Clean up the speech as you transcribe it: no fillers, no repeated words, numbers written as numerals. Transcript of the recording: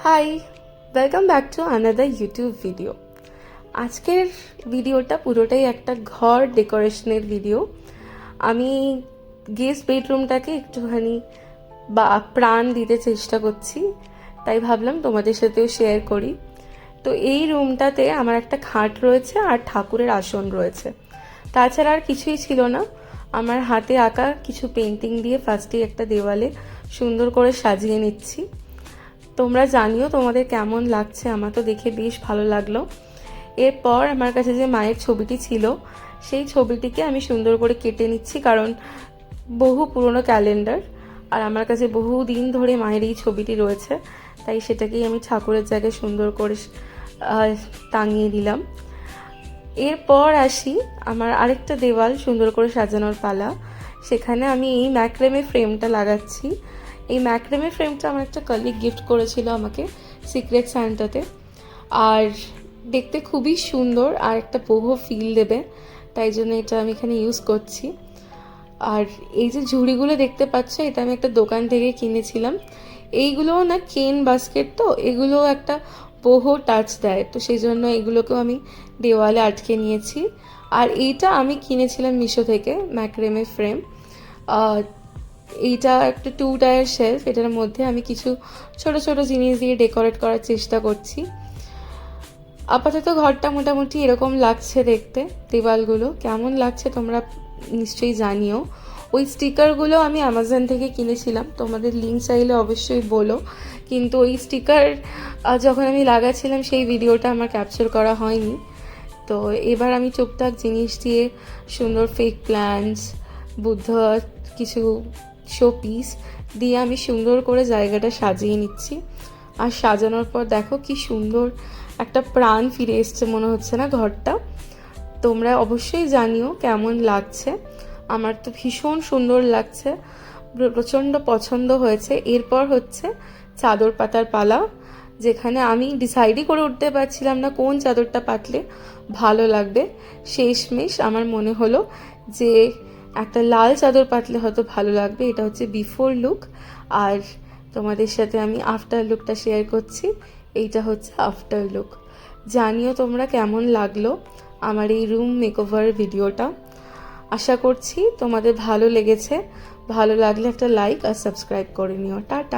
High, welcome back to another YouTube video. আজকের ভিডিওটা পুরোটাই একটা ঘর ডেকোরেশনের ভিডিও। আমি গেস্ট বেডরুমটাকে একটুখানি প্রাণ দিতে চেষ্টা করছি, তাই ভাবলাম তোমাদের সাথেও শেয়ার করি। তো এই রুমটাতে আমার একটা খাট রয়েছে আর ঠাকুরের আসন রয়েছে, তাছাড়া আর কিছুই ছিল না। আমার হাতে আঁকা কিছু পেন্টিং দিয়ে ফার্স্টেই একটা দেওয়ালে সুন্দর করে সাজিয়ে নিচ্ছি। তোমরা জানিও তোমাদের কেমন লাগছে, আমার তো দেখে বেশ ভালো লাগলো। এরপর আমার কাছে যে মায়ের ছবিটি ছিল সেই ছবিটিকে আমি সুন্দর করে কেটে নিচ্ছি, কারণ বহু পুরনো ক্যালেন্ডার আর আমার কাছে বহু দিন ধরে মায়ের এই ছবিটি রয়েছে, তাই সেটাকেই আমি ঠাকুরের জায়গায় সুন্দর করে টাঙিয়ে দিলাম। এরপর আসি আমার আরেকটা দেওয়াল সুন্দর করে সাজানোর পালা। সেখানে আমি এই ম্যাক্রেমে ফ্রেমটা লাগাচ্ছি। এই ম্যাক্রেমে ফ্রেমটা আমার একটা কলিগ গিফট করেছিল আমাকে সিক্রেট সান্টাতে, আর দেখতে খুবই সুন্দর আর একটা বহু ফিল দেবে, তাই জন্য এটা আমি এখানে ইউজ করছি। আর এই যে ঝুড়িগুলো দেখতে পাচ্ছ, এটা আমি একটা দোকান থেকে কিনেছিলাম। এইগুলোও না কেন বাস্কেট, তো এগুলো একটা বহু টাচ দেয়, তো সেই জন্য এগুলোকেও আমি দেওয়ালে আটকে নিয়েছি। আর এইটা আমি কিনেছিলাম মিশো থেকে, ম্যাক্রেমে ফ্রেম। এইটা একটা 2 টায়ার শেলফ, এটার মধ্যে আমি কিছু ছোট ছোট জিনিস দিয়ে ডেকোরেট করার চেষ্টা করছি। আপাতত ঘরটা মোটামুটি এরকম লাগছে দেখতে। দেওয়ালগুলো কেমন লাগছে তোমরা নিশ্চয়ই জানিও। ওই স্টিকারগুলো আমি অ্যামাজন থেকে কিনেছিলাম, তোমাদের লিঙ্ক চাইলে অবশ্যই বলো। কিন্তু ওই স্টিকার যখন আমি লাগাচ্ছিলাম সেই ভিডিওটা আমার ক্যাপচার করা হয়নি। তো এবার আমি টুকটাক জিনিস দিয়ে সুন্দর ফেক প্ল্যান্টস, বুদ্ধ কিছু শো পিস দিয়ে আমি সুন্দর করে জায়গাটা সাজিয়ে নিচ্ছি। আর সাজানোর পর দেখো কি সুন্দর একটা প্রাণ ফিরে এসছে মনে হচ্ছে না ঘরটা? তোমরা অবশ্যই জানিও কেমন লাগছে। আমার তো ভীষণ সুন্দর লাগছে, প্রচণ্ড পছন্দ হয়েছে। এরপর হচ্ছে চাদর পাতার পালা, যেখানে আমি ডিসাইডই করে উঠতে পারছিলাম না কোন চাদরটা পাতলে ভালো লাগবে। শেষমেশ আমার মনে হলো যে একটা লাল চাদর পাতলে হয়তো ভালো লাগবে। এটা হচ্ছে বিফোর লুক, আর তোমাদের সাথে আমি আফটার লুকটা শেয়ার করছি। এইটা হচ্ছে আফটার লুক। জানিও তোমরা কেমন লাগলো আমার এই রুম মেকওভার ভিডিওটা। আশা করছি তোমাদের ভালো লেগেছে। ভালো লাগলে একটা লাইক আর সাবস্ক্রাইব করে নিও। টাটা।